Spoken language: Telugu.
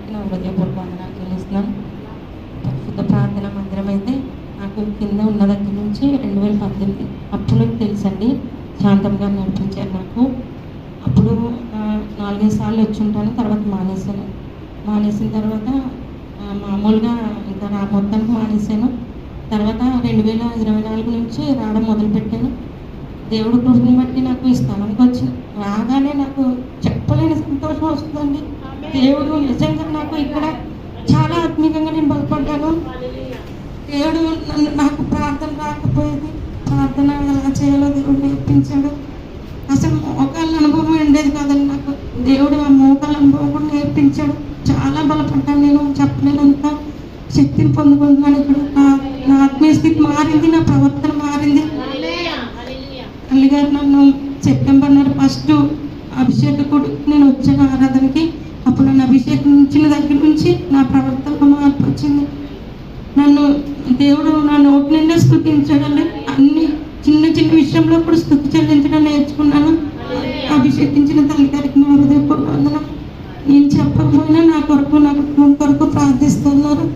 అందరికీ నా హృదయపూర్వక వందనాలు చెల్లిస్తున్నాను. పరిశుద్ధ ప్రార్థన మందిరం అయితే నాకు కింద ఉన్న దగ్గర నుంచి 2018 అప్పుడు తెలుసండి. శాంతం గారు నడిపించారు నాకు. అప్పుడు 4-5 సార్లు వచ్చి ఉంటాను. తర్వాత మానేసిన తర్వాత మామూలుగా ఇంకా మొత్తానికి మానేశాను. తర్వాత 2024 నుంచి రావడం మొదలుపెట్టాను. దేవుడు కృపని బట్టి నాకు ఈ స్థానంకి వచ్చిన రాగానే నాకు చెప్పలేని సంతోషం వస్తుందండి. దేవుడు నిజంగా నాకు ఇక్కడ చాలా ఆత్మీయంగా నేను బలపడ్డాను. దేవుడు నాకు ప్రార్థన రాకపోయేది, ప్రార్థన ఎలా చేయాలో దేవుడు నేర్పించాడు. అసలు మోకాళ్ళ అనుభవం ఉండేది కాదండి నాకు. దేవుడు ఆ మోకాళ్ళ అనుభవం కూడా నేర్పించాడు. చాలా బలపడ్డాను నేను. చెప్పలేనంత శక్తిని పొందుకుంటున్నాను. ఇప్పుడు నా ఆత్మీయ స్థితి మారింది, నా ప్రవర్తన మారింది. తల్లిగారు నన్ను సెప్టెంబర్ 1 అభిషేకుడు నేను వచ్చాను ఆరాధనకి. అప్పుడు నన్ను అభిషేకించిన దగ్గర నుంచి నా ప్రవర్తనలో మార్పు వచ్చింది. దేవుడు నా నోటి నిండా స్తుతించడండి. అన్ని చిన్న చిన్న విషయంలో కూడా స్తుతి చెల్లించడం నేర్చుకున్నాను. అభిషేకించిన తల్లిగారికి నా హృదయపూర్వక వందనాలు. నేను చెప్పకపోయినా నా కొరకు, నా కుటుంబం కొరకు ప్రార్థిస్తున్నారు.